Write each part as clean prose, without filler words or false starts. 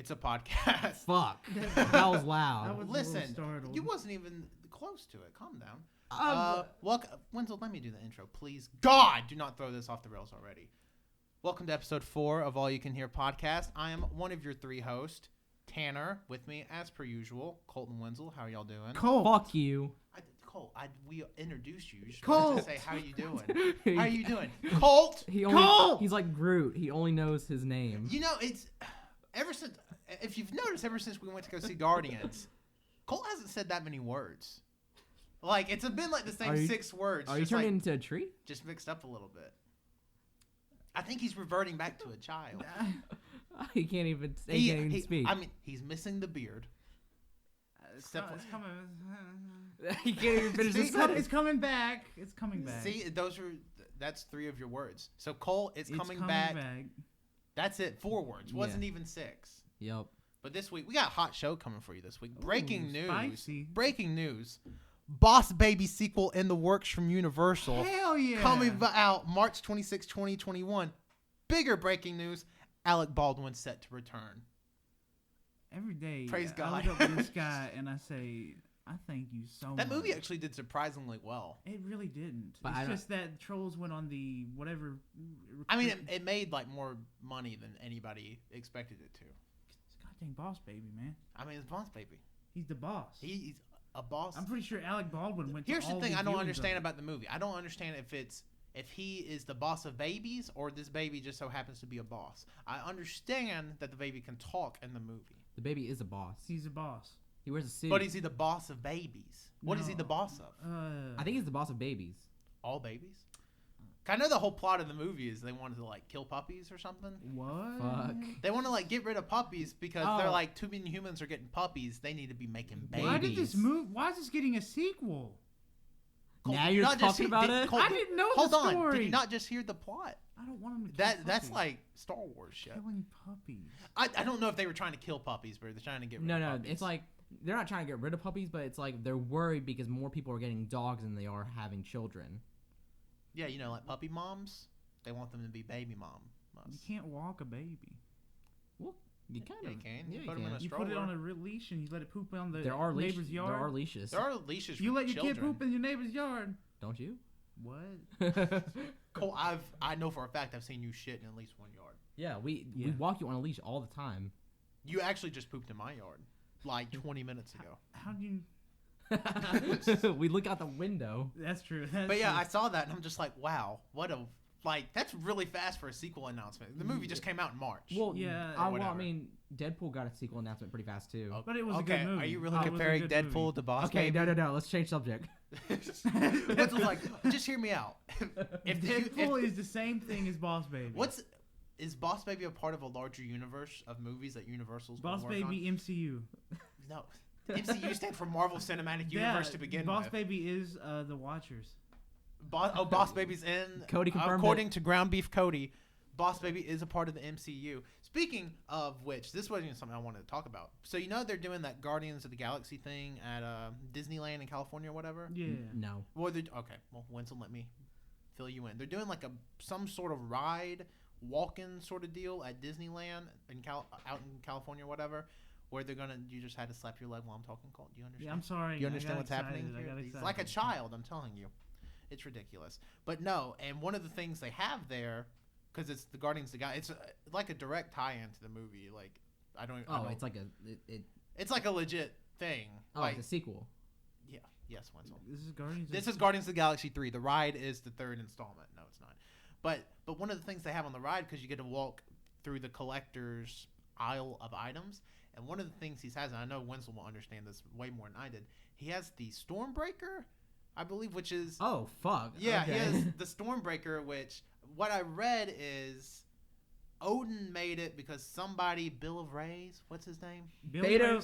It's a podcast. Fuck. That was loud. Listen, you wasn't even close to it. Calm down. Wenzel, let me do the intro, please. God, do not throw this off the rails already. Welcome to episode 4 of All You Can Hear podcast. I am one of your 3 hosts, Tanner. With me, as per usual, Colt and Wenzel. How are y'all doing? Colt. Fuck you. Colt, we introduced you. You should Colt. just say, how you doing? How you doing? Colt! Colt! He's like Groot. He only knows his name. You know, it's... Ever since... If you've noticed, ever since we went to go see Guardians, Colt hasn't said that many words. Like, it's been like the same 6 words. Are you turning into a tree? Just mixed up a little bit. I think he's reverting back to a child. He can't even speak. I mean, he's missing the beard. It's coming. He can't even finish his sentence. It's coming back. It's coming back. See, that's 3 of your words. So Cole, it's coming back. That's it. 4 words. Wasn't even 6. Yep. But this week we got a hot show coming for you this week. Breaking news. Spicy. Breaking news. Boss Baby sequel in the works from Universal. Hell yeah. Coming out March 26, 2021. Bigger breaking news. Alec Baldwin set to return. Every day, Praise God. I look up at this guy and I say, I thank you so much. That movie actually did surprisingly well. It really didn't. But it's just that Trolls went on the whatever. I mean, it made like more money than anybody expected it to. It's goddamn Boss Baby, man. I mean, it's Boss Baby. He's the boss. He's a boss. I'm pretty sure Alec Baldwin went. Here's to all the thing the I don't viewings understand of it. about the movie. I don't understand if he is the boss of babies or this baby just so happens to be a boss. I understand that the baby can talk in the movie. The baby is a boss. He's a boss. He wears a suit. But is he the boss of babies? What is he the boss of? I think he's the boss of babies. All babies? I know the whole plot of the movie is they wanted to like kill puppies or something. What? Fuck. They want to like get rid of puppies because they're like too many humans are getting puppies. They need to be making babies. Why did this move? Why is this getting a sequel? Colt, now you're talking about it? Colt, I didn't know hold the on. story. Did you not just hear the plot? I don't want him to kill That's puppies. like Star Wars shit. Killing puppies. I don't know if they were trying to kill puppies, but they're trying to get rid of puppies. No. It's like they're not trying to get rid of puppies, but it's like they're worried because more people are getting dogs than they are having children. Yeah, you know, like puppy moms. They want them to be baby moms. You can't walk a baby. Well, you kind Yeah, of you can. Yeah, You put 'em in a You stroller. put it on a leash and you let it poop on the There are neighbor's leashes. yard. There are leashes. There are leashes for You let your children. kid poop in your neighbor's yard. Don't you? What? Cole, I know for a fact I've seen you shit in at least one yard. Yeah, we Yeah. walk you on a leash all the time. You actually just pooped in my yard like 20 minutes ago. How do you? We look out the window. That's true. But yeah, I saw that and I'm just like, wow, what a that's really fast for a sequel announcement. The movie just came out in March. Well, Yeah, I whatever. mean, Deadpool got a sequel announcement pretty fast too. But it was a okay, good movie. are you really It was a comparing good Deadpool movie. to Boss Okay, Baby? no. Let's change subject. What's like? Just hear me out. If Deadpool is the same thing as Boss Baby. Is Boss Baby a part of a larger universe of movies that Universal's Boss gonna work Baby MCU? on? No, MCU stands for Marvel Cinematic Universe to begin Boss with. Baby is the Watchers. Boss Baby's in. Cody confirmed according it. to Ground Beef Cody, Boss Baby is a part of the MCU. Speaking of which, this wasn't even something I wanted to talk about. So you know they're doing that Guardians of the Galaxy thing at Disneyland in California or whatever? Yeah. No. Well, okay. Well, Winston, let me fill you in. They're doing like some sort of ride, walk-in sort of deal at Disneyland out in California or whatever, where you just had to slap your leg while I'm talking. Colt, do you understand? Yeah, I'm sorry. Do you understand what's happening I here? got He's excited. like a child, I'm telling you. It's ridiculous. But no, and one of the things they have there, because it's the Guardians of the Galaxy, it's like a direct tie-in to the movie. Like, I don't. It's like It's like a legit thing. Like it's a sequel. Yeah. Yes, Winslow. This is Guardians. This is Guardians of the Galaxy 3. The ride is the 3rd installment. No, it's not. But one of the things they have on the ride, because you get to walk through the collector's aisle of items, and one of the things he has, and I know Winslow will understand this way more than I did, he has the Stormbreaker, I believe, which is... Oh, fuck. Yeah, okay. he has the Stormbreaker, which what I read is Odin made it because somebody, Bill of Rays, what's his name? Beta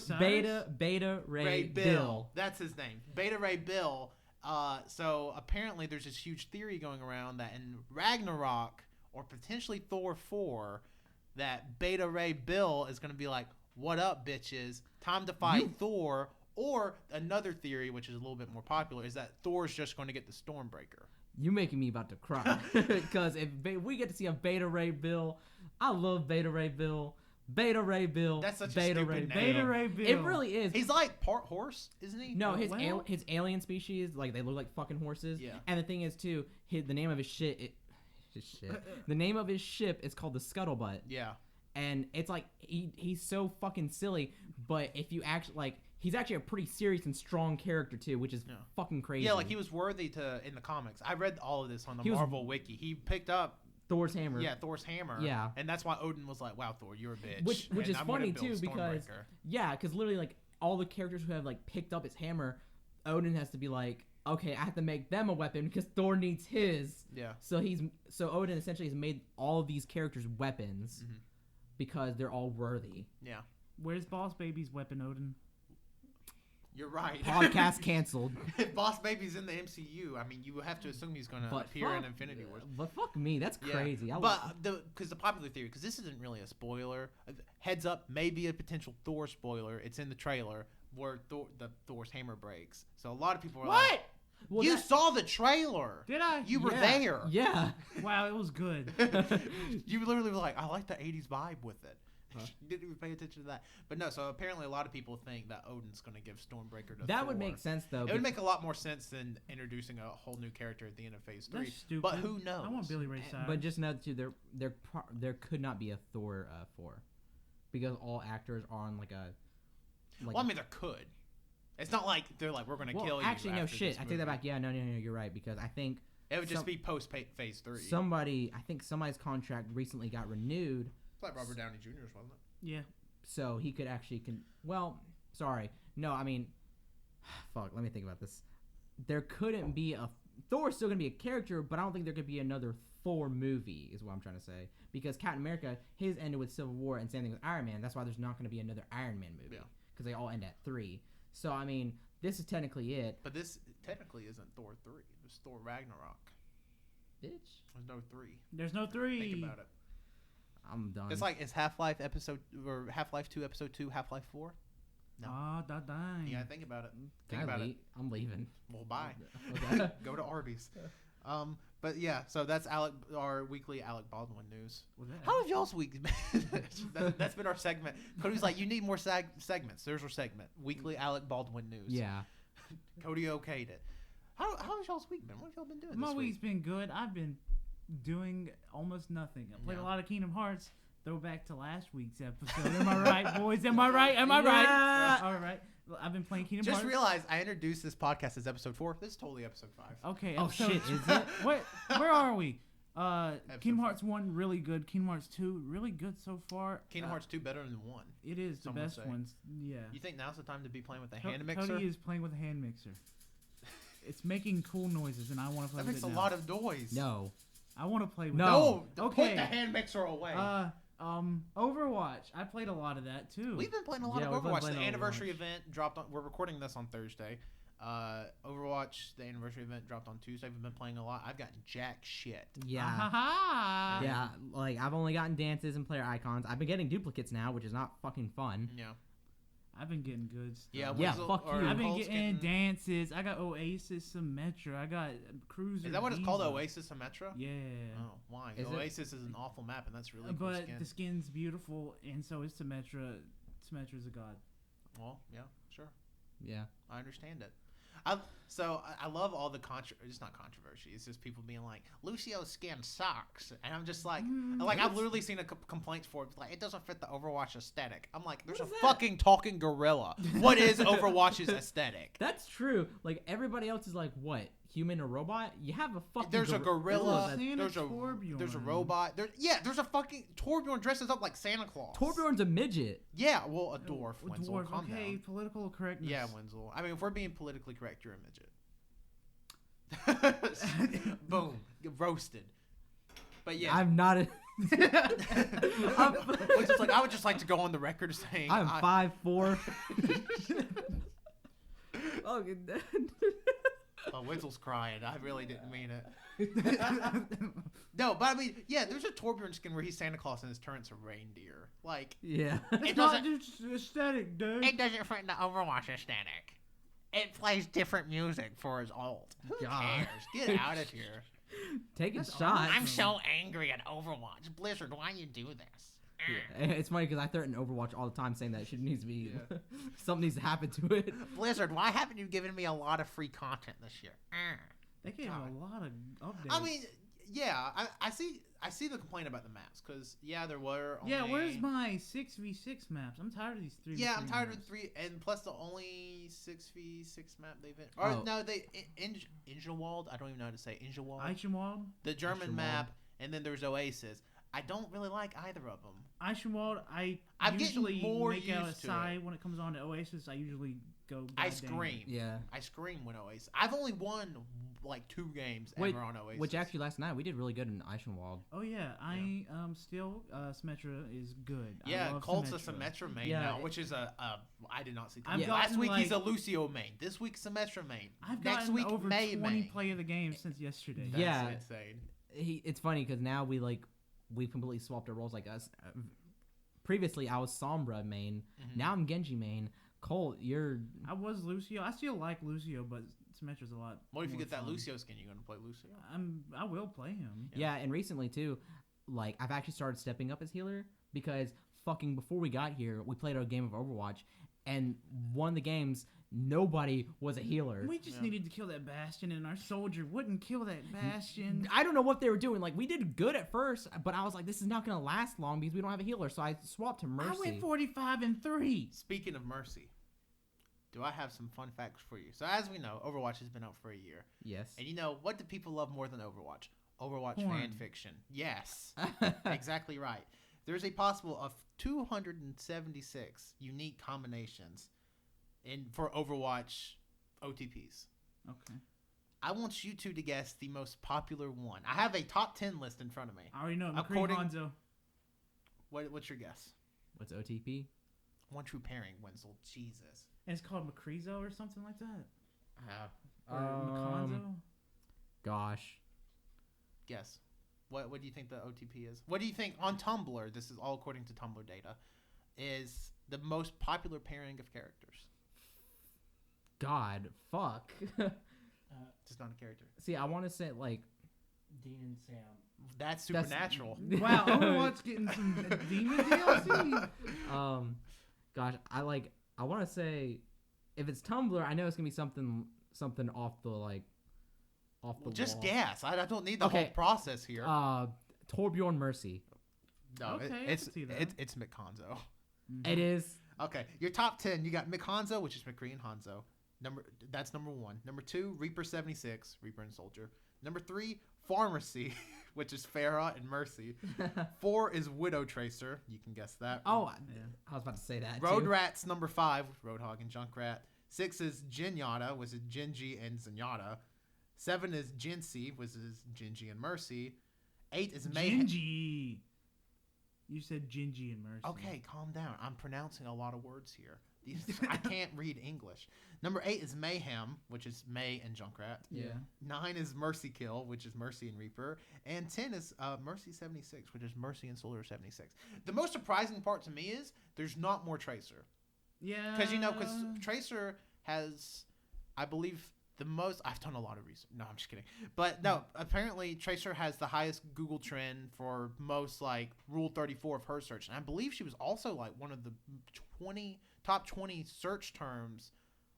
Ray Bill. That's his name. Beta Ray Bill. So apparently there's this huge theory going around that in Ragnarok or potentially Thor 4 that Beta Ray Bill is going to be like, what up, bitches? Time to fight Thor. Or another theory, which is a little bit more popular, is that Thor's just going to get the Stormbreaker. You making me about to cry. Because if we get to see a Beta Ray Bill, I love Beta Ray Bill, Beta Ray Bill. That's such a Beta stupid Ray name. Beta Ray Bill. It really is. He's like part horse, isn't he? No, Well- his alien species, like they look like fucking horses. Yeah. And the thing is too, the name of his the name of his ship is called the Scuttlebutt. Yeah. And it's like he's so fucking silly, but if you actually like, he's actually a pretty serious and strong character too, which is fucking crazy. Yeah, like he was worthy to in the comics. I read all of this on the He was- Marvel wiki. He picked up Thor's hammer. Thor's hammer. Yeah. And that's why Odin was like, "Wow, Thor, you're a bitch." Which and is I'm gonna funny build too because Stormbreaker. literally like all the characters who have like picked up his hammer, Odin has to be like, okay, I have to make them a weapon because Thor needs his. Yeah. So Odin essentially has made all of these characters weapons because they're all worthy. Yeah. Where's Boss Baby's weapon, Odin? You're right. Podcast canceled. If Boss Baby's in the MCU, I mean, you would have to assume he's going to appear in Infinity Wars. But fuck me, that's Yeah. crazy. But because the popular theory, because this isn't really a spoiler, heads up, maybe a potential Thor spoiler. It's in the trailer where Thor's hammer breaks. So a lot of people are like, Well, you saw the trailer. Did I? You were yeah, there. Yeah. Wow, it was good. You literally were like, I like the 80s vibe with it. Didn't even pay attention to that. But no, so apparently a lot of people think that Odin's going to give Stormbreaker to That Thor. would make sense though. It would make a lot more sense than introducing a whole new character at the end of Phase 3. That's stupid. But who knows? I want Billy Ray Cyrus. But just know too, there could not be a Thor 4 because all actors are on like a. Well, I mean, there could. It's not like they're like, we're going to kill you. Actually, no after shit. this I take that movie. back. Yeah, no, you're right because I think It would just be post Phase 3. I think somebody's contract recently got renewed. It's like Robert Downey Jr.'s, wasn't it? yeah. So he could actually sorry. No, I mean, fuck, let me think about this. There couldn't be Thor's still going to be a character, but I don't think there could be another Thor movie is what I'm trying to say. Because Captain America, his ended with Civil War and same thing with Iron Man. That's why there's not going to be another Iron Man movie. Yeah. Because they all end at 3. So, I mean, this is technically it. But this technically isn't Thor 3. It's Thor Ragnarok. Bitch. There's no 3. There's no 3. Think about it. I'm done. It's like, is Half-Life Episode, or Half-Life 2 Episode 2 Half-Life 4? No. Ah, dang. You gotta think about it. Can Think I about it. leave? I'm leaving. Well, bye. Okay. Go to Arby's. But yeah, so that's our weekly Alec Baldwin news. Was that How have y'all's week been? That's been our segment. Cody's like, you need more segments. There's our segment. Weekly Alec Baldwin news. Yeah. Cody okayed it. How has y'all's week been? What have y'all been doing My this week's week? been good. I've been doing almost nothing. I played Yeah. a lot of Kingdom Hearts. Throwback to last week's episode. Am I right, boys? Am I right? Am I Yeah. right? All right. Well, I've been playing Kingdom Just Hearts. realized I introduced this podcast as episode 4. This is totally episode 5. Okay. Oh, episode- shit, is it? Where are we? Kingdom five. Hearts 1, really good. Kingdom Hearts 2, really good so far. Kingdom Hearts 2 better than 1. It is the some would best say. ones. Yeah. You think now's the time to be playing with a Co- hand mixer? Cody is playing with a hand mixer. It's making cool noises, and I want to play That with makes it a now. lot of noise. No. I want to play with No. No, Okay. put the hand mixer away. Overwatch. I played a lot of that too. We've been playing a lot Yeah, of we've been Overwatch. playing The anniversary Overwatch. event dropped on. We're recording this on Thursday. Overwatch, the anniversary event dropped on Tuesday. We've been playing a lot. I've gotten jack shit. Yeah. Ha Yeah, like I've only gotten dances and player icons. I've been getting duplicates now, which is not fucking fun. Yeah. I've been getting good stuff. Yeah. Yeah, Winslow- fuck or you. I've been Cole's getting dances. I got Oasis Symmetra. I got Cruiser. Is that what it's called? Diva. Oasis Symmetra? Yeah. Oh, why? Is it? Oasis is an awful map, and that's really cool But skin. the skin's beautiful, and so is Symmetra. Symmetra's a god. Well, yeah, sure. Yeah. I understand it. I love all the it's not controversy. It's just people being like, Lucio's skin sucks, and I'm just like, I've literally seen complaints for it. Like, it doesn't fit the Overwatch aesthetic. I'm like, there's a What is that? fucking talking gorilla. What is Overwatch's aesthetic? That's true. Like everybody else is like, what? Human or robot? You have a fucking. There's a gorilla. Santa There's a Torbjorn. robot. There's a fucking Torbjorn dresses up like Santa Claus. Torbjorn's a midget. Yeah, well, a dwarf. Winslow, Dwarf. calm Okay, down. political correctness. Yeah, Winslow. I mean, if we're being politically correct, you're a midget. Boom, roasted. But yeah, I'm not. which is like I would just like to go on the record saying I'm 5'4". Oh, good. Oh, Winslow's crying. I really didn't mean it. No, but I mean, yeah, there's a Torbjorn skin where he's Santa Claus and his turret's a reindeer. Like, Yeah. It's not just aesthetic, dude. it doesn't fit the Overwatch aesthetic. It plays different music for his ult. Who God. cares? Get out of here. Taking That's shots. I'm so angry at Overwatch. Blizzard, why you do this? Yeah. It's funny because I threaten Overwatch all the time saying that shit needs to be something needs to happen to it. Blizzard, why haven't you given me a lot of free content this year? They gave a lot of updates. I mean, yeah, I see the complaint about the maps because there were only, where's my 6v6 maps? I'm tired of these 3v3 Yeah, I'm tired maps. of 3, and plus the only 6v6 map they've been. Or no, Ingelwald. I don't even know how to say Ingelwald. Eichenwald? The German Eichenwald. map, and then there's Oasis. I don't really like either of them. Eichenwald, I'm usually getting more make out a used to sigh it. when it comes on to Oasis. I usually go. I goddamn. scream. Yeah. I scream when Oasis. I've only won like 2 games ever on Oasis. Which actually last night we did really good in Eichenwald. Oh yeah, I still Symmetra is good. Yeah, I love Colt's a Symmetra. Symmetra main Yeah, now, which is I did not see. I've Last gotten, week he's a like- Lucio main. This week Symmetra main. I've Next gotten week over May 20 main. play of the game since yesterday. That's Yeah. insane. It's funny because now we've completely swapped our roles. Like us, previously I was Sombra main. Mhm. Now I'm Genji main. Colt, you're I was Lucio. I still like Lucio, but Symmetra's a lot. What if you more get that fun. Lucio skin? You gonna play Lucio? I will play him. yeah. And recently too, like I've actually started stepping up as healer because fucking before we got here, we played a game of Overwatch, and one of the games nobody was a healer. We just needed to kill that Bastion, and our soldier wouldn't kill that Bastion. I don't know what they were doing. Like we did good at first, but I was like, this is not gonna last long because we don't have a healer. So I swapped to Mercy. I went 45-3. Speaking of Mercy, do I have some fun facts for you? So as we know, Overwatch has been out for a year, Yes. and you know what do people love more than Overwatch? Overwatch Porn. fan fiction. Yes, exactly right. There's a possible of 276 unique combinations for Overwatch OTPs. Okay. I want you two to guess the most popular one. I have a top 10 list in front of me. I already know. McCree According- Hanzo. What's your guess? What's OTP? One true pairing, Wenzel. Jesus. And it's called McCreezo or something like that. Or Um, McConzo. Gosh. Guess. What do you think the OTP is? What do you think on Tumblr? This is all according to Tumblr data. Is the most popular pairing of characters? God. Fuck. Just not a character. See, I want to say like. Dean and Sam. That's That's- supernatural. Wow, Overwatch getting some demon DLC. Gosh, I want to say, if it's Tumblr, I know it's gonna be something off the Just wall. guess. I don't need the Okay. whole process here. Torbjorn Mercy. No, Okay, I it's can see that. it's McHanzo. It is. Okay, your top 10. You got McHanzo, which is McCree and Hanzo. That's number 1. Number 2, Reaper 76, Reaper and Soldier. Number 3, Pharmacy, which is Farah and Mercy. 4 is Widow Tracer. You can guess that. Oh, Yeah. I was about to say that. Road too. Rat's number 5, Roadhog and Junkrat. 6 is Zenyatta, which is Genji and Zenyatta. 7 is Jinxie, which is Genji and Mercy. 8 is Mayhem. Gingy. You said Gingy and Mercy. Okay, calm down. I'm pronouncing a lot of words here. I can't read English. Number 8 is Mayhem, which is May and Junkrat. Yeah. 9 is Mercy Kill, which is Mercy and Reaper. And 10 is Mercy 76, which is Mercy and Soldier 76. The most surprising part to me is there's not more Tracer. Yeah. Because Tracer has, I believe, the most. I've done a lot of research. No, I'm just kidding. But no, apparently Tracer has the highest Google trend for most Rule 34 of her search, and I believe she was also one of the top 20 search terms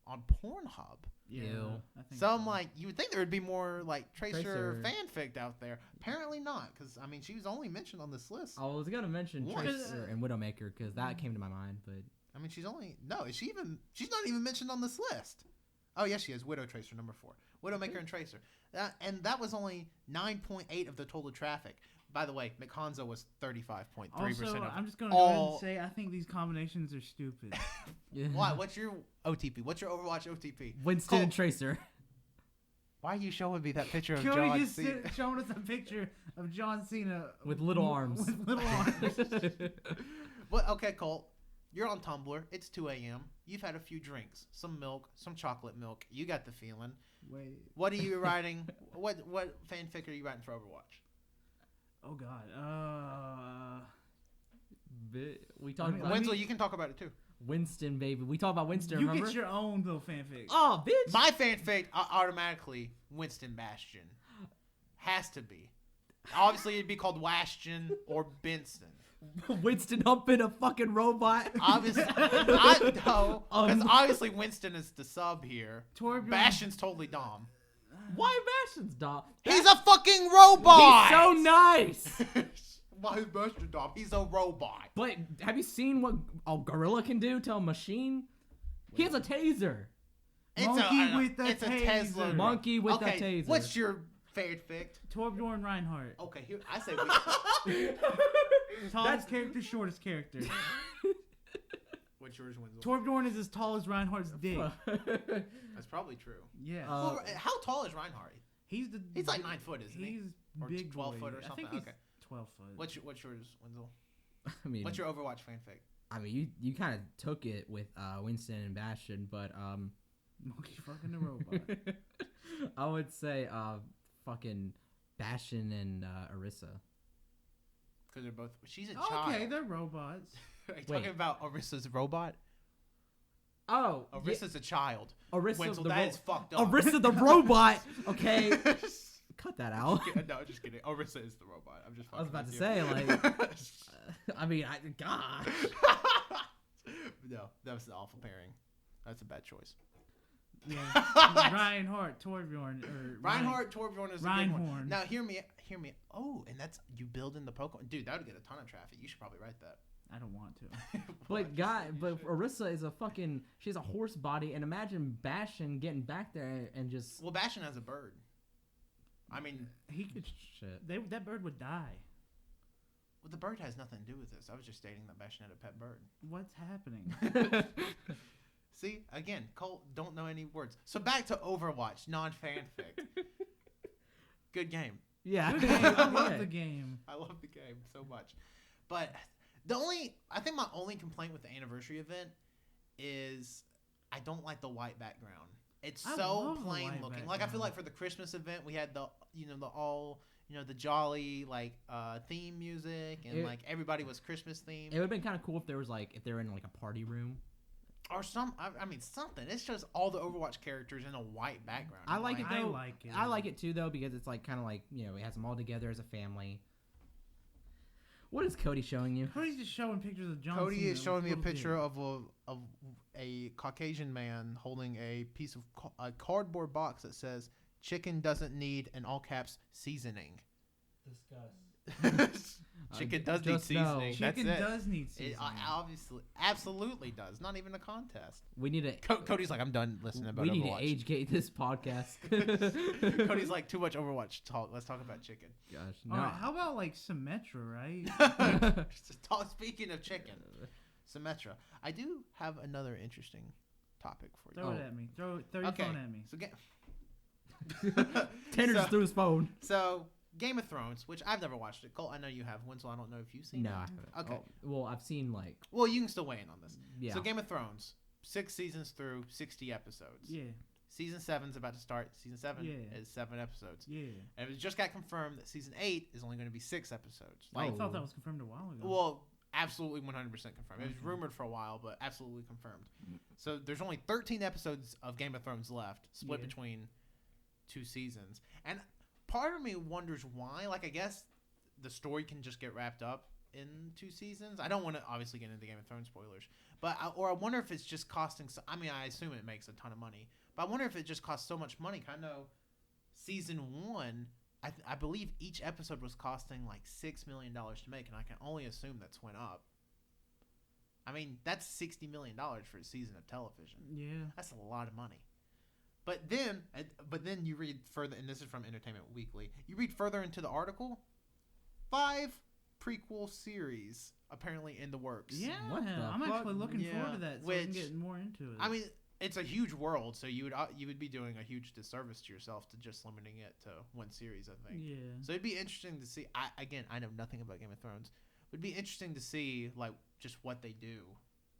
on Pornhub. Yeah. Ew. I think So I'm you would think there would be more Tracer Tracer. fanfic out there. Apparently not, because she was only mentioned on this list. I was gonna mention What? Tracer and Widowmaker because that came to my mind, but She's not even mentioned on this list. Oh, yes, she is. Widow Tracer, number 4. Widowmaker and Tracer. And that was only 9.8 of the total traffic. By the way, McHanzo was 35.3% Also, of I'm just going to go ahead all... and say I think these combinations are stupid. Why? What's your OTP? What's your Overwatch OTP? Winston Colt. and Tracer. Why are you showing me that picture of Cody John just Cena? showing us a picture of John Cena With little arms. With little arms. Well, okay, Colt. You're on Tumblr. It's 2 a.m. You've had a few drinks, some milk, some chocolate milk. You got the feeling. Wait. What are you writing? What fanfic are you writing for Overwatch? Oh God. We talked Let about Wenzel, you can talk about it too. Winston, baby. We talked about Winston. You remember? get your own little fanfic. Oh, bitch. My fanfic automatically Winston Bastion. Has to be. Obviously, it'd be called Washton or Benson. Winston humping a fucking robot. Obviously, I know, because obviously Winston is the sub here. Torbjorn. Bastion's totally Dom. Why Bastion's Dom? He's a fucking robot. He's so nice. Why is Bastion Dom? He's a robot. But have you seen what a gorilla can do to a machine? He has a taser. Monkey with a it's taser. a Tesla. Monkey with Okay, a taser. what's your fanfic? Torbjorn Reinhardt. Okay, here I say. Tallest character, shortest character. What's yours, Winslow? Torbjorn is as tall as Reinhardt's dick. That's probably true. Yeah. Well, how tall is Reinhardt? He's like 9 foot, isn't he? He's Or big 12 boy. foot or something? I think he's Okay. 12 foot. What's yours, Winslow? I mean, What's your Overwatch fanfic? I mean, you kind of took it with Winston and Bastion, but Monkey fucking a robot. I would say fucking Bastion and Orisa. Because they're both. She's a Okay, child. they're robots. Are you talking about Orissa's robot? Oh, Orissa's a child. Orisa Winslow, the that is fucked up. Orisa the robot. Okay, cut that out. No, just kidding. Orisa is the robot. I'm just. I was fucking about to with say, you. like, I mean, gosh. No, that was an awful pairing. That's a bad choice. Yeah. Reinhardt, Torbjorn, or Reinhardt, Torbjorn is a good one. Reinhorn. Now, hear me. Oh, and that's you build in the Pokemon. Dude, that would get a ton of traffic. You should probably write that. I don't want to. But Orisa is a fucking. She has a horse body, and imagine Bastion getting back there and just. Well, Bastion has a bird. I mean, He could. Shit. That bird would die. well, the bird has nothing to do with this. I was just stating that Bastion had a pet bird. What's happening? See, again, Colt don't know any words. So back to Overwatch, non-fanfic. Good game. Yeah. Good game. I love the game. I love the game so much. But I think my only complaint with the anniversary event is I don't like the white background. It's I so love the plain white looking. Like I feel background. like for the Christmas event we had the jolly theme music and like everybody was Christmas themed. It would have been kind of cool if there was like if they were in like a party room. Or something. It's just all the Overwatch characters in a white background. I like it though. I like it. I like it too though because it's like kind of like it has them all together as a family. What is Cody showing you? Cody's just showing pictures of John Cody Cena is showing me a with picture little of a Caucasian man holding a piece of a cardboard box that says "Chicken doesn't need," in all caps, seasoning. Chicken does need just know. seasoning. kid. That's Chicken it. does need It seasoning. obviously, absolutely does. Not even a contest. We need to. Cody's like, I'm done listening about We need Overwatch. to age gate this podcast. Cody's like, too much Overwatch talk. Let's talk about chicken. Gosh, All no. right, how about like Symmetra, right? Speaking of chicken, Symmetra. I do have another interesting topic for you. Throw it at me. Throw your Okay. phone at me. So Tanner just threw his phone. So Game of Thrones, which I've never watched it. Cole, I know you have. Winslow, I don't know if you've seen No, it. I haven't. Okay. Oh, well, I've seen like. Well, you can still weigh in on this. Yeah. So Game of Thrones, 6 seasons through 60 episodes. Yeah, Season 7's about to start. Season 7 Yeah. is 7 episodes. yeah. And it just got confirmed that season 8 is only going to be 6 episodes. I Oh. thought that was confirmed a while ago. Well, absolutely 100% confirmed. It was rumored for a while, but absolutely confirmed. So there's only 13 episodes of Game of Thrones left, split Yeah. between 2 seasons. And part of me wonders why. Like, I guess the story can just get wrapped up in 2 seasons. I don't want to obviously get into Game of Thrones spoilers, but I wonder if it's just costing. I mean, I assume it makes a ton of money, but I wonder if it just costs so much money. I know season 1. I believe each episode was costing like $6 million to make, and I can only assume that's went up. I mean, that's $60 million for a season of television. yeah. That's a lot of money. But then you read further, and this is from Entertainment Weekly. You read further into the article, 5 prequel series apparently in the works. Yeah, What the I'm fuck? actually looking Yeah, forward to that. So I can which- get more into it. I mean, it's a huge world, so you would be doing a huge disservice to yourself to just limiting it to one series, I think. yeah. So it'd be interesting to see. I know nothing about Game of Thrones. It'd be interesting to see like just what they do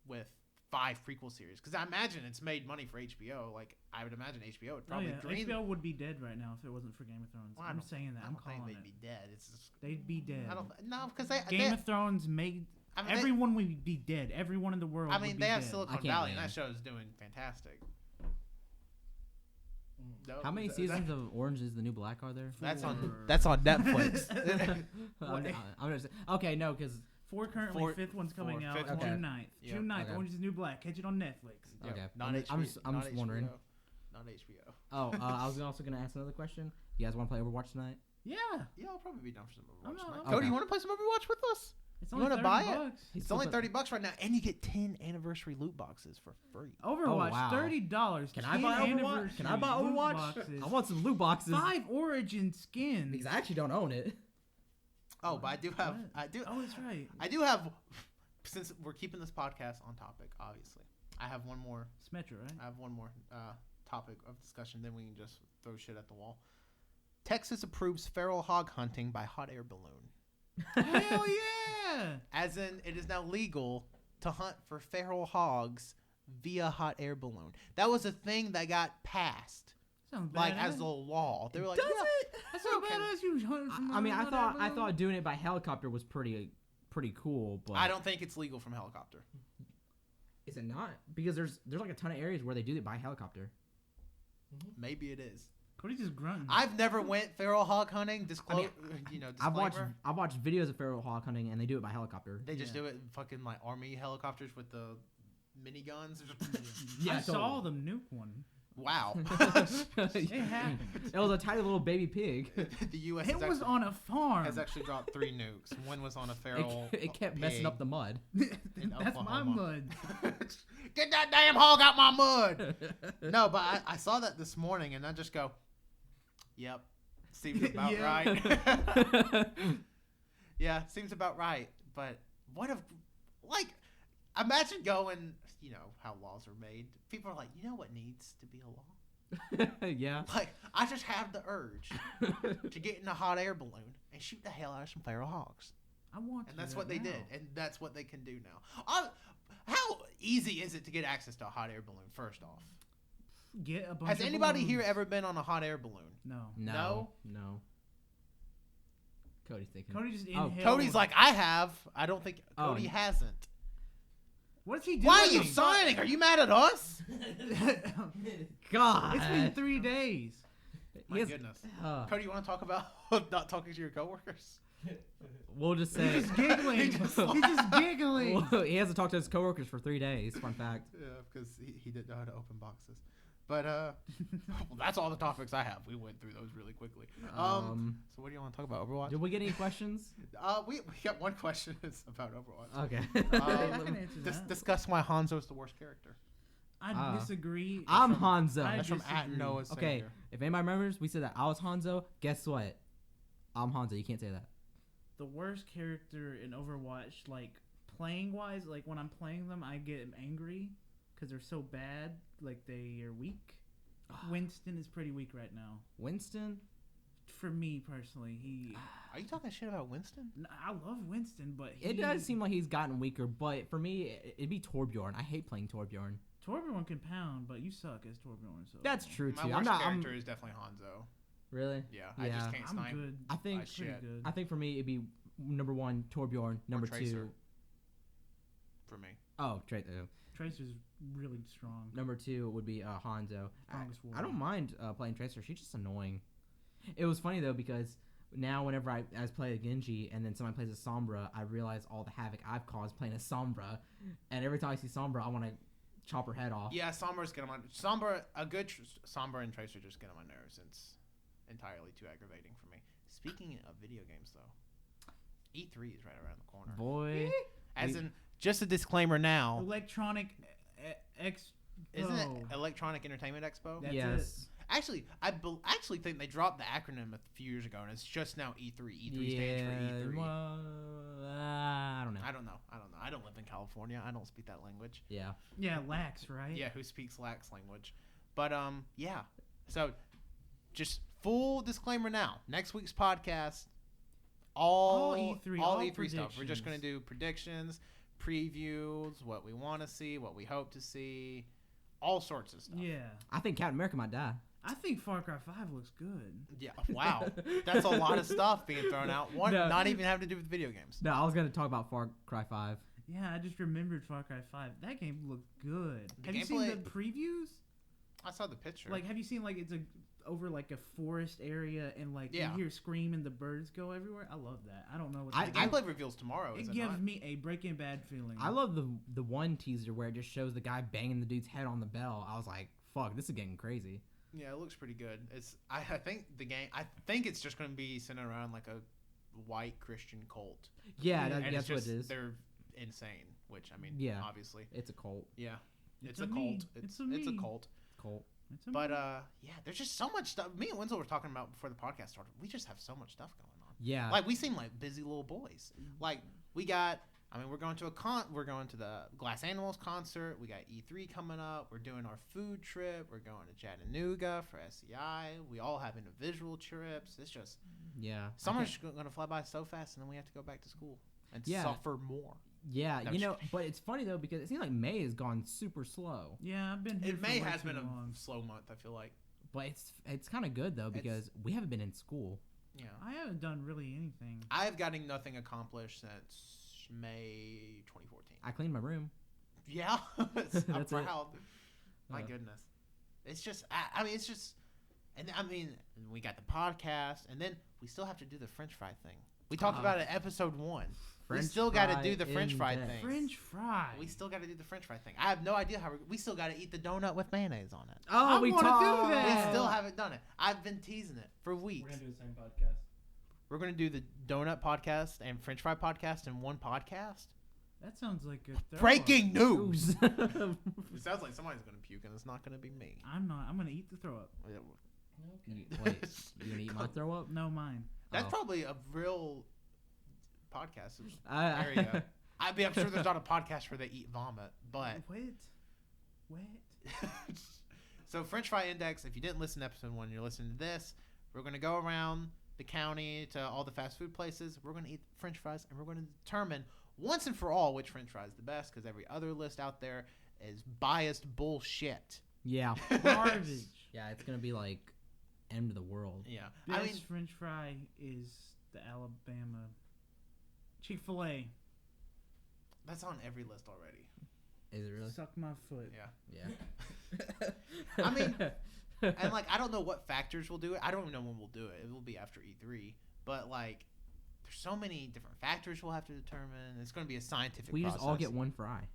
with 5 prequel series, because I imagine it's made money for HBO. Like I would imagine HBO would probably dream. HBO would be dead right now if it wasn't for Game of Thrones. Well, I I'm don't- saying that. I I'm don't think calling they'd it. be dead. It's just, They'd be dead. I don't no because they Game of Thrones made I mean, everyone would be dead. Everyone in the world. I would mean be they have dead. Silicon I can't Valley, and win. that show is doing fantastic. No, How many seasons of Orange is the New Black are there? That's on Four. that's on Netflix. I'm just, okay, no, because 4 currently, Four- 5th one's coming four, out fifth one. June 9th. Yep. June 9th, Okay. Orange is the New Black. Catch it on Netflix. Yep. Okay. Not I'm HBO, just not wondering. HBO, Not HBO. Oh, I was also gonna ask another question. You guys want to play Overwatch tonight? Yeah. Yeah, I'll probably be down for some I'm Overwatch not- tonight. I'm- Cody, Okay. you want to play some Overwatch with us? It's You only wanna 30 buy it? bucks. It's only $30 right now, and you get 10 anniversary loot boxes for free. Overwatch, wow. $30. Can I 10 buy Overwatch? anniversary Can I buy loot Overwatch? boxes. I want some loot boxes. 5 Origin skins. Because I actually don't own it. Oh, but I do have. What? I do. Oh, that's right. I do have. Since we're keeping this podcast on topic, obviously, I have one more. It's Metro, right? I have one more topic of discussion. Then we can just throw shit at the wall. Texas approves feral hog hunting by hot air balloon. Hell yeah! As in, it is now legal to hunt for feral hogs via hot air balloon. That was a thing that got passed, Sounds like badass. as a law. They were like, Does yeah, it? That's so okay. badass. You hunt from I mean, I hot thought air I balloon. thought doing it by helicopter was pretty cool, but I don't think it's legal from helicopter. Is it not? Because there's like a ton of areas where they do it by helicopter. Maybe it is. Cody's just grunting. I've never went feral hog hunting. Disclose, I've disclaimer. watched videos of feral hog hunting and they do it by helicopter. They just Yeah. do it in fucking like army helicopters with the miniguns. I saw them nuke one. Wow. It happened. It was a tiny little baby pig. The U.S. It was on a farm. has actually dropped 3 nukes. One was on a feral. It kept messing up the mud. That's my Oklahoma. mud. Get that damn hog out my mud. No, but I saw that this morning and I just go, yep, seems about Yeah. right. Yeah, seems about right. But what if, like, imagine going, you know, how laws are made. People are like, you know what needs to be a law? Yeah. Like, I just have the urge to get in a hot air balloon and shoot the hell out of some feral hogs. I want to. And that's do what that they now. did. And that's what they can do now. How easy is it to get access to a hot air balloon, first off? Get a bunch Has of anybody here balloons. ever been on a hot air balloon? No. No. Cody's thinking. Cody just Oh, inhaled. Cody's like, I have. I don't think Oh, Cody n- hasn't. What's he doing? Why are you signing? Are you mad at us? God. It's been 3 days. My He has- goodness. uh, Cody, you want to talk about not talking to your coworkers? we'll just say He's giggling. He's just giggling. well, he hasn't talked to his coworkers for 3 days. Fun fact. Yeah, because he didn't know how to open boxes. But well, that's all the topics I have. We went through those really quickly. So what do you want to talk about? Overwatch? Did we get any questions? We got one question is about Overwatch. Okay. I can answer that. Discuss why Hanzo's the worst character. I disagree. I'm Hanzo. I That's from at disagree. Noah's Okay, Savior. if anybody remembers, we said that I was Hanzo. Guess what? I'm Hanzo. You can't say that. The worst character in Overwatch, like playing wise, like when I'm playing them, I get angry because they're so bad. Like they are weak. Winston is pretty weak right now. Winston? For me personally, he. Are you talking shit about Winston? I love Winston, but It does seem like he's gotten weaker, but for me, it'd be Torbjorn. I hate playing Torbjorn. Torbjorn can pound, but you suck as Torbjorn. So That's true My too. worst I'm not. character is definitely Hanzo. Really? Yeah, I just can't I'm snipe. good. I think. Like, Pretty shit. good. I think for me, it'd be number 1 Torbjorn. Number Tracer. 2. For me. Oh, Tracer's really strong. number 2 would be Hanzo. Strongest I don't mind playing Tracer. She's just annoying. It was funny though because now whenever I play a Genji and then somebody plays a Sombra, I realize all the havoc I've caused playing a Sombra, and every time I see Sombra, I want to chop her head off. Yeah, Sombra's getting on my Sombra. A good Sombra and Tracer just get on my nerves. It's entirely too aggravating for me. Speaking of video games, though, E3 is right around the corner. Boy, As in, just a disclaimer now. Electronic X. Isn't it Electronic Entertainment Expo? That's yes. Actually, I actually think they dropped the acronym a few years ago, and it's just now E3. E3 stands for E3. Well, I don't know. I don't know. I don't live in California. I don't speak that language. Yeah. Yeah, lax, right? Yeah, who speaks lax language? But yeah. So, just full disclaimer now. Next week's podcast, all E3, all all E3 stuff. We're just predictions. gonna do predictions, previews, what we want to see, what we hope to see, all sorts of stuff. Yeah. I think Captain America might die. I think Far Cry 5 looks good. Yeah. Wow. That's a lot of stuff being thrown out. One, No. not even having to do with video games. No, I was gonna talk about Far Cry 5. Yeah, I just remembered Far Cry 5. That game looked good. The Have you seen the gameplay- previews? I saw the picture. Like, have you seen like it's over like a forest area and like you hear scream and the birds go everywhere? I love that. I don't know what the gameplay reveals tomorrow. It gives me a Breaking Bad feeling. I love the one teaser where it just shows the guy banging the dude's head on the bell. I was like, fuck, this is getting crazy. Yeah, it looks pretty good. I think the game. I think it's just going to be centered around like a white Christian cult. Yeah, that's what it is. They're insane. Which I mean, obviously, it's a cult. Yeah, it's a cult. It's a cult. Cult. But yeah, there's just so much stuff. Me and Winslow were talking about before the podcast started. We just have so much stuff going on. Yeah, like we seem like busy little boys. Like we got. I mean, we're going to we're going to the Glass Animals concert. We got E3 coming up. We're doing our food trip. We're going to Chattanooga for SEI. We all have individual trips. It's just summer's going to fly by so fast, and then we have to go back to school and suffer more. Yeah, but it's funny though because it seems like May has gone super slow. Yeah, I've been here May has been a slow month, I feel like. But it's kind of good though because we haven't been in school. Yeah, I haven't done really anything. I've gotten nothing accomplished since May 2014. I cleaned my room. Yeah, I'm proud. It. My goodness, it's just. I mean, it's just, and I mean, we got the podcast, and then we still have to do the French fry thing. We talked about it in episode 1. We still got to do the French fry thing. French fry. We still got to do the French fry thing. I have no idea how we still got to eat the donut with mayonnaise on it. Oh, we want to do that. We still haven't done it. I've been teasing it for weeks. We're gonna do the same podcast. We're gonna do the donut podcast and French fry podcast in one podcast. That sounds like a breaking news. It sounds like somebody's gonna puke, and it's not gonna be me. I'm not. I'm gonna eat the throw up. Okay. Wait, you gonna eat my throw up? No, mine. That's probably a real podcast area. I'm sure there's not a podcast where they eat vomit, but what? So French Fry Index. If you didn't listen to episode 1, you're listening to this. We're gonna go around the county to all the fast food places. We're gonna eat French fries, and we're gonna determine once and for all which French fry is the best. Because every other list out there is biased bullshit. Yeah, garbage. Yeah, it's gonna be like end of the world. Yeah, best French fry is the Alabama Chick-fil-A. That's on every list already. Is it really? Suck my foot. Yeah. I mean, and like I don't know what factors will do it. I don't even know when we'll do it. It will be after E3. But like, there's so many different factors we'll have to determine. It's going to be a scientific process. We just all get one fry.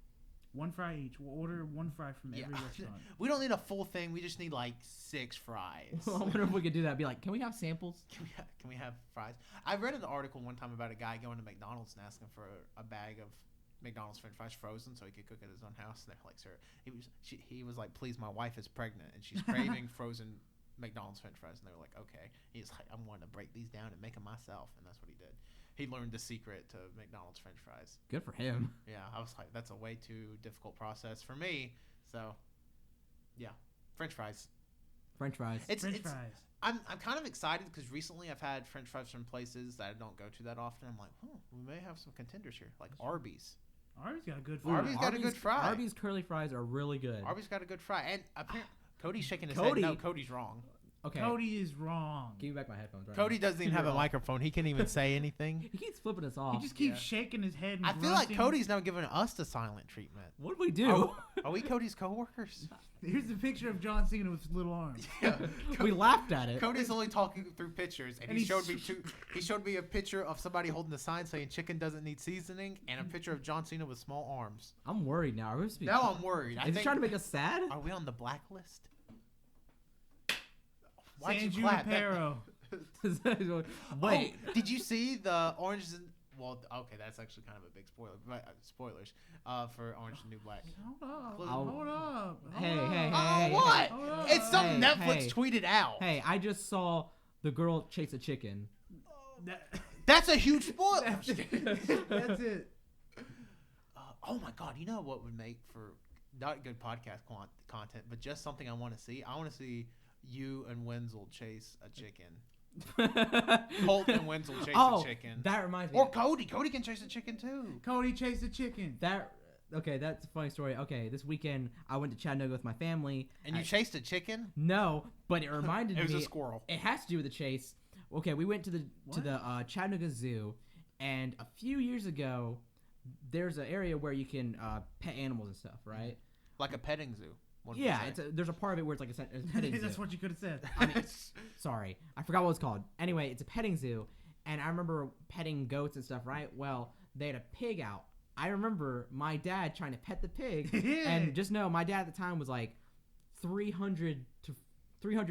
One fry each. We'll order one fry from every restaurant. We don't need a full thing. We just need like 6 fries. I wonder if we could do that. Be like, can we have samples? Can we have fries? I read an article one time about a guy going to McDonald's and asking for a bag of McDonald's French fries frozen so he could cook at his own house. And they're like, sir, he was like, please, my wife is pregnant and she's craving frozen McDonald's French fries. And they were like, okay. He's like, I'm wanting to break these down and make them myself. And that's what he did. He learned the secret to McDonald's French fries. Good for him. Yeah, I was like, that's a way too difficult process for me. So, yeah, French fries. French fries. French fries. I'm kind of excited because recently I've had French fries from places that I don't go to that often. I'm like, we may have some contenders here, like Arby's. Arby's got a good fry. Arby's got a good fry. Arby's curly fries are really good. Arby's got a good fry. And apparently, Cody's shaking his head. No, Cody's wrong. Okay. Cody is wrong. Give me back my headphones. Right Cody now. doesn't even have a microphone. He can't even say anything. He keeps flipping us off. He just keeps shaking his head and I feel like Cody's now giving us the silent treatment. What do we do? Are we Cody's coworkers? Here's the picture of John Cena with little arms. Yeah. We laughed at it. Cody's only talking through pictures, and he showed me a picture of somebody holding a sign saying chicken doesn't need seasoning, and a picture of John Cena with small arms. I'm worried now. Now I'm worried. Is he trying to make us sad? Are we on the blacklist? San Junipero. Wait. Oh, did you see the Orange is... Well, okay, that's actually kind of a big spoiler. But, spoilers for Orange is the New Black. Hold up. Hey. What? It's something Netflix tweeted out. Hey, I just saw the girl chase a chicken. That's a huge spoiler. That's it. Oh my God! You know what would make for not good podcast content, but just something I want to see? I want to see you and Wenzel chase a chicken. Colt and Wenzel chase a chicken. That reminds me. Or Cody. Cody can chase a chicken too. Cody chased a chicken. Okay, that's a funny story. Okay, this weekend I went to Chattanooga with my family. And you chased a chicken? No, but it reminded me. It was a squirrel. It has to do with the chase. Okay, we went to the Chattanooga Zoo, and a few years ago, there's an area where you can pet animals and stuff, right? Like a petting zoo. 100%. Yeah, there's a part of it where it's like a petting zoo. That's what you could have said. I mean, sorry, I forgot what it's called. Anyway, it's a petting zoo, and I remember petting goats and stuff, right? Well, they had a pig out. I remember my dad trying to pet the pig, and just know my dad at the time was like 300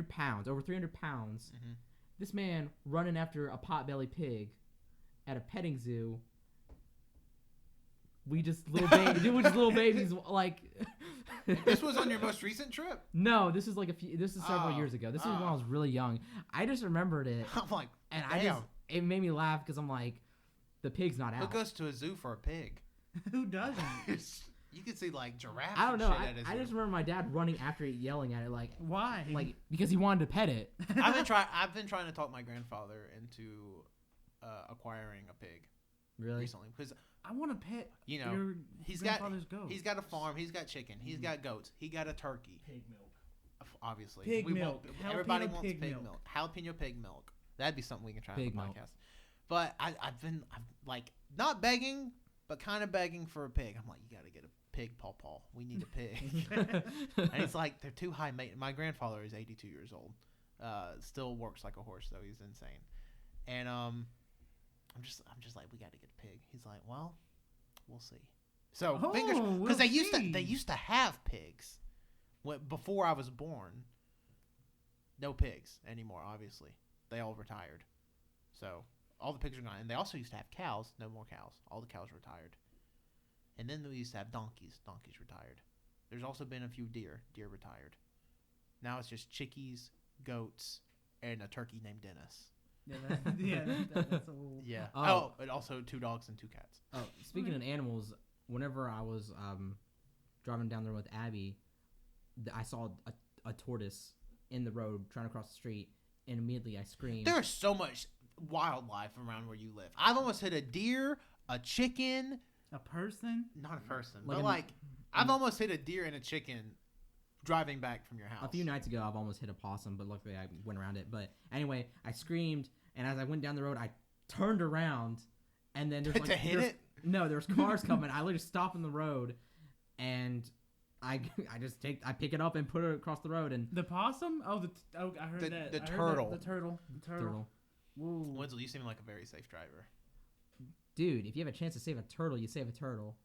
pounds, over 300 pounds. Mm-hmm. This man running after a potbelly pig at a petting zoo. We just little babies like. This was on your most recent trip? No, this is several years ago. This is when I was really young. I just remembered it. I'm like, and damn. It made me laugh because I'm like, the pig's not out. Who goes to a zoo for a pig? Who doesn't? You can see like giraffes. I don't know. And shit I just remember my dad running after it, yelling at it like, why? like because he wanted to pet it. I've been trying to talk my grandfather into acquiring a pig. Really? Recently, because I want to pet. You know, your he's got goat. He's got a farm. He's got chicken. He's got goats. He got a turkey. Pig milk. Obviously, Pig milk. Everybody Jalapeno wants pig pig milk. milk. Jalapeno pig milk. That'd be something we can try on the Pig milk. podcast. But I'm like not begging, but kind of begging for a pig. I'm like, you got to get a pig, Paw. We need a pig. And he's like, they're too high maintenance. My grandfather is 82 years old. Still works like a horse though. He's insane. And I'm just like, we got to get a pig. He's like, well, we'll see. So fingers, because they used to have pigs before I was born. No pigs anymore. Obviously, they all retired. So all the pigs are gone. And they also used to have cows. No more cows. All the cows retired. And then we used to have donkeys. Donkeys retired. There's also been a few deer. Deer retired. Now it's just chickies, goats, and a turkey named Dennis. That's a little... Yeah. Oh, and also 2 dogs and 2 cats. Oh, speaking of animals, whenever I was driving down the road with Abby, I saw a tortoise in the road trying to cross the street, and immediately I screamed. There's so much wildlife around where you live. I've almost hit a deer, a chicken. A person? Not a person, Like but I've almost hit a deer and a chicken driving back from your house. A few nights ago, I've almost hit a possum, but luckily I went around it. But anyway, I screamed, and as I went down the road, I turned around, and then there's like to hit it. No, there's cars coming. I literally stop in the road, and I pick it up and put it across the road. And the possum? Oh, I heard that. The turtle. The turtle. Whoa. Wenzel, you seem like a very safe driver. Dude, if you have a chance to save a turtle, you save a turtle.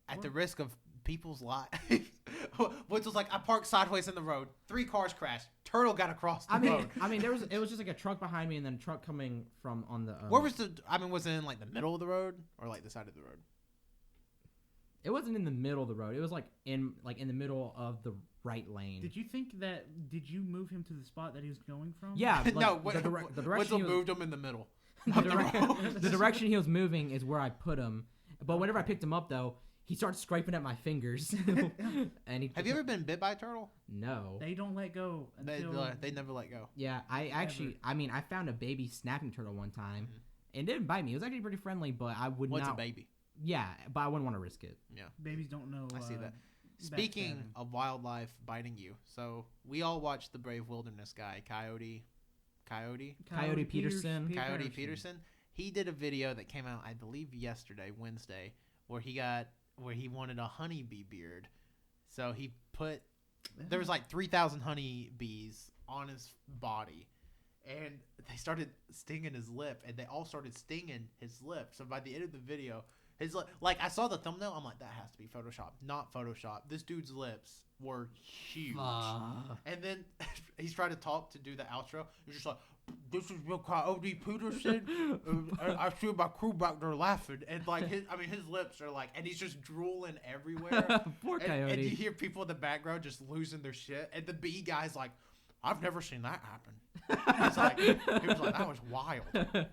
At the risk of people's lives. Wenzel's like, I parked sideways in the road. 3 cars crashed. Turtle got across the road. I mean, it was just like a truck behind me and then a truck coming from on the... Where was was it in like the middle of the road or like the side of the road? It wasn't in the middle of the road. It was like in the middle of the right lane. Did you move him to the spot that he was going from? Yeah. Like, no, the direction Wenzel moved him in the middle. The direction he was moving is where I put him. But whenever I picked him up, though, he started scraping at my fingers. And Have you ever been bit by a turtle? No. They don't let go. They never let go. Yeah, I found a baby snapping turtle one time. Mm-hmm. It didn't bite me. It was actually pretty friendly, but I would not. What's a baby? Yeah, but I wouldn't want to risk it. Yeah. Babies don't know. I see that. Speaking of wildlife biting you, so we all watched the Brave Wilderness guy, Coyote Peterson. Coyote Peterson. He did a video that came out, I believe, yesterday, Wednesday, where he wanted a honeybee beard. So he there was like 3,000 honeybees on his body, and they started stinging his lip, and they all started stinging his lip. So by the end of the video, his like I saw the thumbnail, I'm like, that has to be Photoshop. Not Photoshop. This dude's lips were huge. And then he's trying to talk to do the outro. He's just like, this is real Coyote Peterson. I see my crew back there laughing, and like his lips are like, and he's just drooling everywhere. Poor Coyote. And you hear people in the background just losing their shit, and the bee guy's like, I've never seen that happen. He was like, that was wild.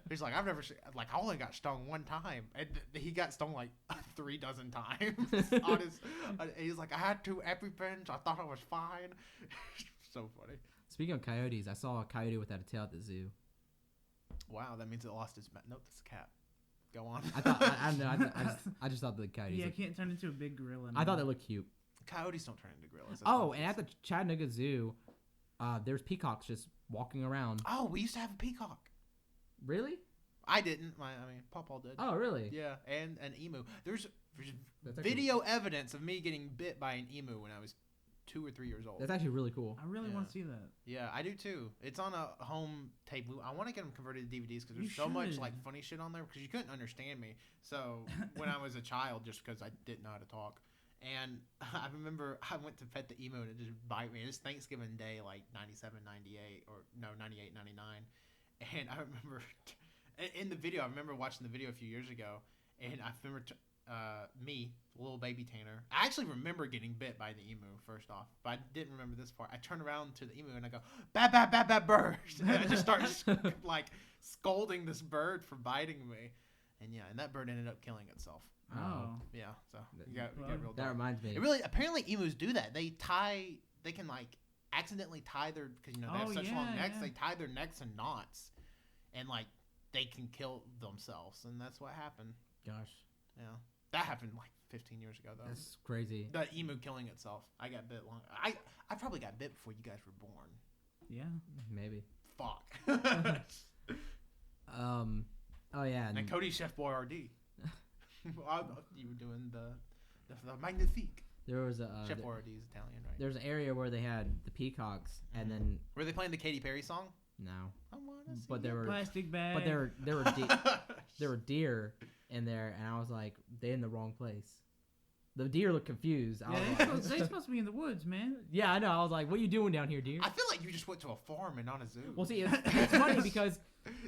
He's like, I've never seen, like, I only got stung 1 time, and he got stung like 3 dozen times. He's like, I had 2 EpiPens. I thought I was fine. So funny. Speaking of coyotes, I saw a coyote without a tail at the zoo. Wow, that means it lost its. Nope, that's a cat. Go on. I just thought the coyotes. Yeah, it can't turn into a big gorilla. I thought they looked cute. Coyotes don't turn into gorillas. And at the Chattanooga Zoo, there's peacocks just walking around. Oh, we used to have a peacock. Really? I didn't. Pawpaw did. Oh, really? Yeah, and an emu. There's There's That's actually- video evidence of me getting bit by an emu when I was 2 or 3 years old. That's actually really cool. I really Yeah. want to see that. Yeah, I do too. It's on a home tape. I want to get them converted to DVDs because You there's so much should. like funny shit on there because you couldn't understand me. So when I was a child, just because I didn't know how to talk, and I remember I went to pet the emu and it just bite me. It was Thanksgiving Day, like 97, 98, or no, 98, 99. And I remember in the video, I remember watching the video a few years ago, and I remember me, little baby Tanner. I actually remember getting bit by the emu first off, but I didn't remember this part. I turn around to the emu and I go, "Bat, bat, bat, bat, bird!" And I just start like scolding this bird for biting me, and yeah, and that bird ended up killing itself. Oh. Yeah, so you got real That dark. reminds me. It really apparently emus do that. They can like accidentally tie their because they have Oh, such long yeah, necks. yeah. They tie their necks in knots, and like they can kill themselves, and that's what happened. Gosh, Yeah, that happened like 15 years ago though. that's crazy. The emu killing itself. I got bit long. I probably got bit before you guys were born. Yeah. Maybe. Fuck. Oh yeah. And Cody Chef Boyardee. You were doing the magnifique. There was a Chef Boyardee is Italian, right? there's an area where they had the peacocks, and then Were they playing the Katy Perry song? no, I wanna see but there you. were Plastic bag. but there were deer in there, and I was like, they in the wrong place. The deer looked confused. I Yeah, was they're like, supposed to be in the woods, man. yeah, I know. I was like, what are you doing down here, deer? I feel like you just went to a farm and not a zoo. Well, see, it's funny because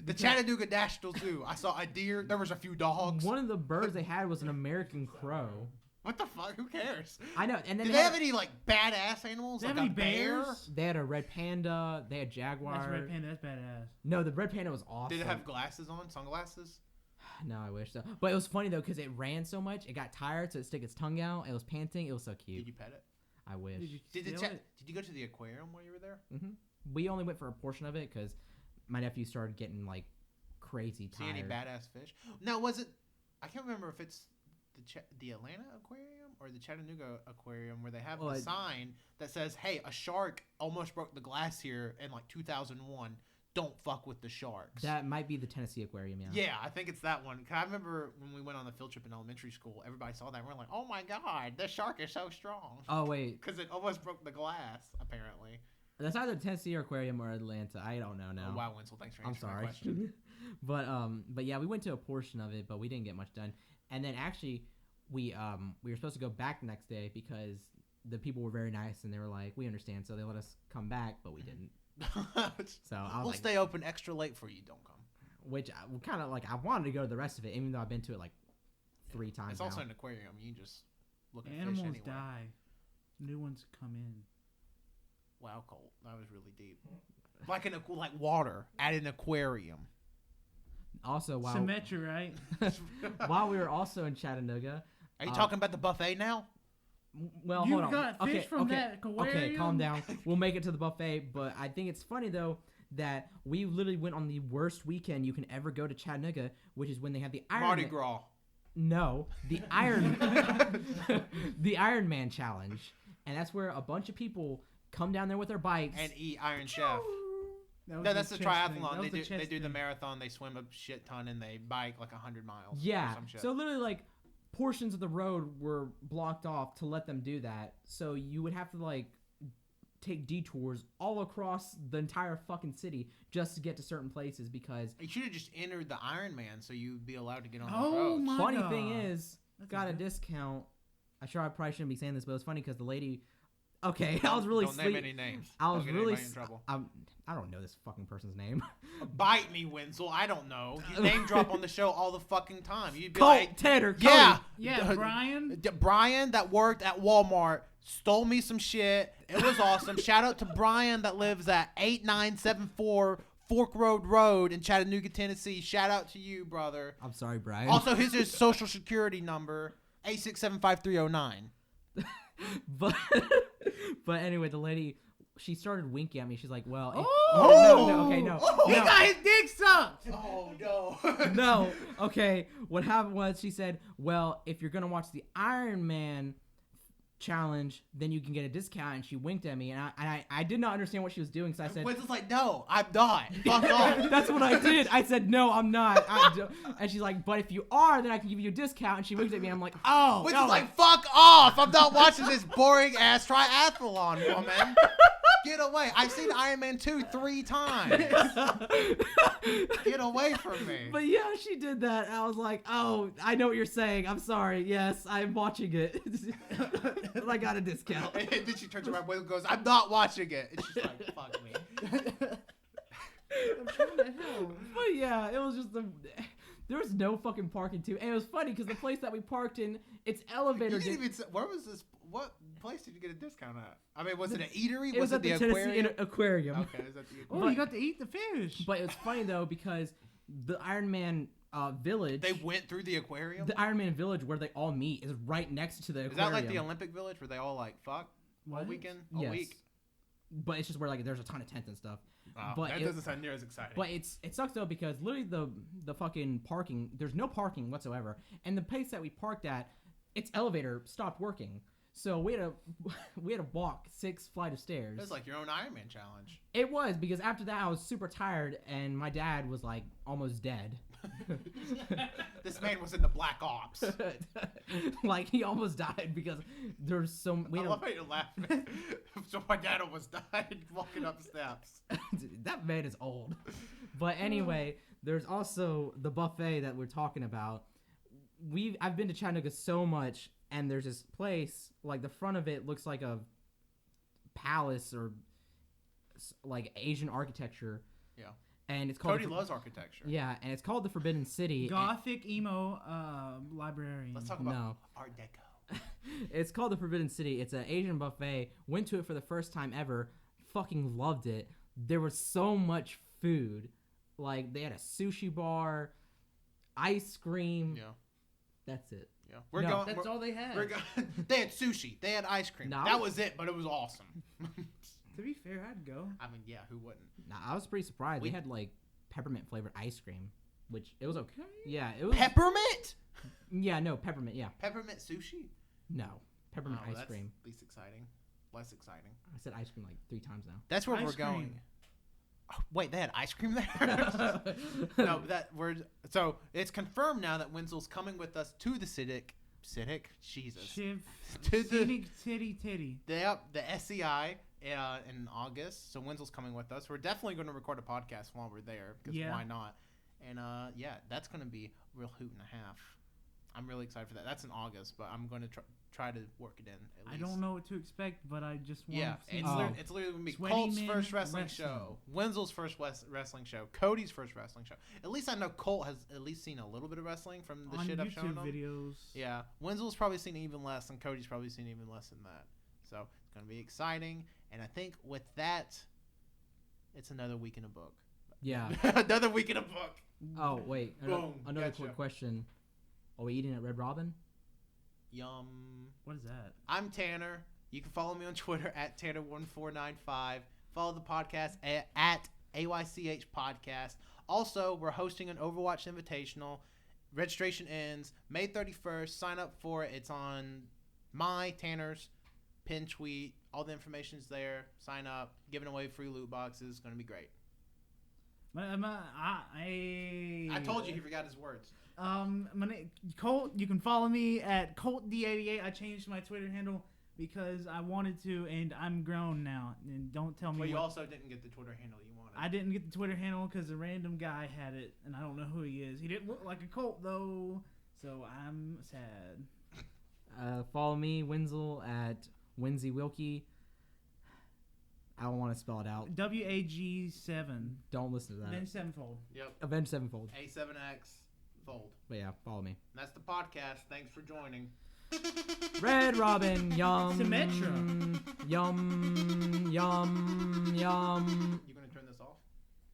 the Chattanooga National Zoo. I saw a deer. There was a few dogs. one of the birds they had was an American crow. What the fuck? Who cares? I know, and then Do they have any like badass animals? They Like have any a bear? bears? they had a red panda. They had jaguar. That's red panda. That's badass. No, the red panda was awesome. Did it have glasses on? Sunglasses? No, I wish so. But it was funny though because it ran so much, it got tired, so it stuck its tongue out. It was panting. It was so cute. Did you pet it? I wish. Did you Did steal it? you go to the aquarium while you were there? We only went for a portion of it because my nephew started getting like crazy See tired. any badass fish? Now was it? I can't remember if it's the Atlanta Aquarium or the Chattanooga Aquarium where they have Well, the sign that says, "Hey, a shark almost broke the glass here in like 2001. Don't fuck with the sharks." That might be the Tennessee Aquarium, yeah. Yeah, I think it's that one. 'Cause I remember when we went on the field trip in elementary school, everybody saw that and we're like, "Oh my god, this shark is so strong." Oh wait, Because it almost broke the glass, apparently. that's either Tennessee Aquarium or Atlanta. I don't know now. Oh, wow, Winslow, thanks for I'm answering my sorry. question. but yeah, we went to a portion of it, but we didn't get much done. And then actually, we were supposed to go back the next day because the people were very nice and they were like, "We understand," so they let us come back, but we didn't. So I was We'll like, stay open extra late for you. Don't come. which I kind of like. I wanted to go to the rest of it, even though I've been to it like 3 times. It's now. also an aquarium. You can just look at Animals fish anyway. die. New ones come in. Wow, Colt, that was really deep. Like like water at an aquarium. Also, while Symmetry, right? while we were also in Chattanooga. Are you talking about the buffet now? Well, You hold on. got fish okay, from okay, that Okay, calm aquarium? down. We'll make it to the buffet, but I think it's funny though that we literally went on the worst weekend you can ever go to Chattanooga, which is when they have the Iron Mardi Man. Gras. No, the the Iron Man challenge, and that's where a bunch of people come down there with their bikes. And eat Iron Chef. That was No, that's the chest thing. triathlon. That was They the do chest the thing. marathon. They swim a shit ton and they bike like 100 miles. or Yeah, some shit. so literally like portions of the road were blocked off to let them do that. So you would have to like take detours all across the entire fucking city just to get to certain places because You should have just entered the Ironman so you'd be allowed to get on the Oh road. my funny God. thing is That's got a good- discount. I probably shouldn't be saying this, but it was funny because the lady. Okay, I was really Don't name any names. I was Don't get really. anybody in trouble. I don't know this fucking person's name. Bite me, Wenzel. I don't know. You name drop on the show all the fucking time. You'd be Colt, like, Tanner, yeah, Yeah, Brian. Brian that worked at Walmart stole me some shit. It was awesome. Shout out to Brian that lives at 8974 Fork Road in Chattanooga, Tennessee. Shout out to you, brother. I'm sorry, Brian. Also, here's his social security number, 8675309. but but anyway, the lady she started winking at me. She's like, "Well, if, Oh! no, okay, no, He no, got his dick sucked. Oh, no. no, okay." What happened was she said, "Well, if you're gonna watch the Iron Man challenge, then you can get a discount. And she winked at me, and I did not understand what she was doing, so I said, Winston's like, no, I'm not. Fuck off. that's what I did. I said, no, I'm not. And she's like, but if you are, then I can give you a discount. And she winked at me, and I'm like, oh. Winston's no, like, fuck off. I'm not watching this boring ass triathlon, woman. Get away. I've seen Iron Man 2 3 times. Get away from me. But yeah, she did that. I was like, oh, I know what you're saying. I'm sorry. Yes, I'm watching it. I got a discount. And then she turns around and goes, I'm not watching it. And she's like, fuck me. I'm trying to help. But yeah, it was just there was no fucking parking too. And it was funny because the place that we parked in, its elevator. You didn't even say, where was this? What place did you get a discount at? I mean, was it an eatery? It was at the Tennessee Aquarium. Okay, is that the Oh, you got to eat the fish. But it was funny though because the Iron Man village. They went through the aquarium? The Iron Man village where they all meet is right next to the aquarium. Is that like the Olympic Village where they all like fuck all What? weekend? All Yes. week? But it's just where like there's a ton of tents and stuff. Wow, But that it- doesn't sound near as exciting. But it sucks though because literally the fucking parking, there's no parking whatsoever, and the place that we parked at, its elevator stopped working, so we had to walk 6 flights of stairs. It was like your own Iron Man challenge. It was because after that I was super tired and my dad was like almost dead. This man was in the Black Ops. Like he almost died because there's so we I had love how you're laughing. So my dad almost died walking up steps. that man is old. But anyway, there's also the buffet that we're talking about. I've been to Chattanooga so much, and there's this place like the front of it looks like a palace or like Asian architecture. Yeah. And it's called Cody loves architecture. Yeah, and it's called the Forbidden City. Gothic emo librarian. Let's talk about No. Art Deco. It's called the Forbidden City. It's an Asian buffet. Went to it for the first time ever. Fucking loved it. There was so much food. Like they had a sushi bar, ice cream. Yeah. That's it. Yeah. We're No, going. That's all they had. They had sushi. They had ice cream. No, That was it, but it was awesome. To be fair, I'd go. I mean, yeah, who wouldn't? Nah, I was pretty surprised. We- They had like peppermint flavored ice cream, which it was okay. Yeah, it was. Peppermint? Yeah, no peppermint. Yeah, Peppermint sushi? no peppermint Oh, ice that's cream. least exciting. Less exciting. I said ice cream like 3 times now. That's where Ice we're going. cream. Oh, wait, they had ice cream there? No, so it's confirmed now that Wenzel's coming with us to the Civic. Jesus. Shiv. To the Scenic titty. the SCI in August. So Wenzel's coming with us. We're definitely going to record a podcast while we're there because Yeah. why not? And yeah, that's going to be a real hoot and a half. I'm really excited for that. That's in August, but I'm going to try to work it in. At I least. don't know what to expect, but I just want Yeah, to see. it's literally going to be Sweaty Colt's men first wrestling wrestling. show, Wenzel's first wrestling show, Cody's first wrestling show. At least I know Colt has at least seen a little bit of wrestling from the on shit I've shown YouTube him. videos. Yeah, Wenzel's probably seen even less, and Cody's probably seen even less than that. So it's going to be exciting, and I think with that, it's another week in a book. Yeah. Another week in a book. Oh wait, Boom, another gotcha. quick question. Are we eating at Red Robin? Yum. What is that? I'm Tanner. You can follow me on Twitter at Tanner1495. Follow the podcast at AYCH Podcast. Also, we're hosting an Overwatch Invitational. Registration ends May 31st. Sign up for it. It's on my Tanner's pin tweet. All the information's there. Sign up. Giving away free loot boxes. It's going to be great. I told you he forgot his words. My name Colt. You can follow me at ColtD88. I changed my Twitter handle because I wanted to, and I'm grown now. And don't tell me. But you what- also didn't get the Twitter handle you wanted. I didn't get the Twitter handle because a random guy had it, and I don't know who he is. He didn't look like a Colt though, so I'm sad. Follow me, Wenzel, at Winsy Wilkie. I don't want to spell it out. WAG7. Don't listen to that. Then sevenfold. Yep. Avenged Sevenfold. A7X Fold. But yeah, follow me. And that's the podcast. Thanks for joining. Red Robin, yum. Symmetra. Yum, yum, yum. You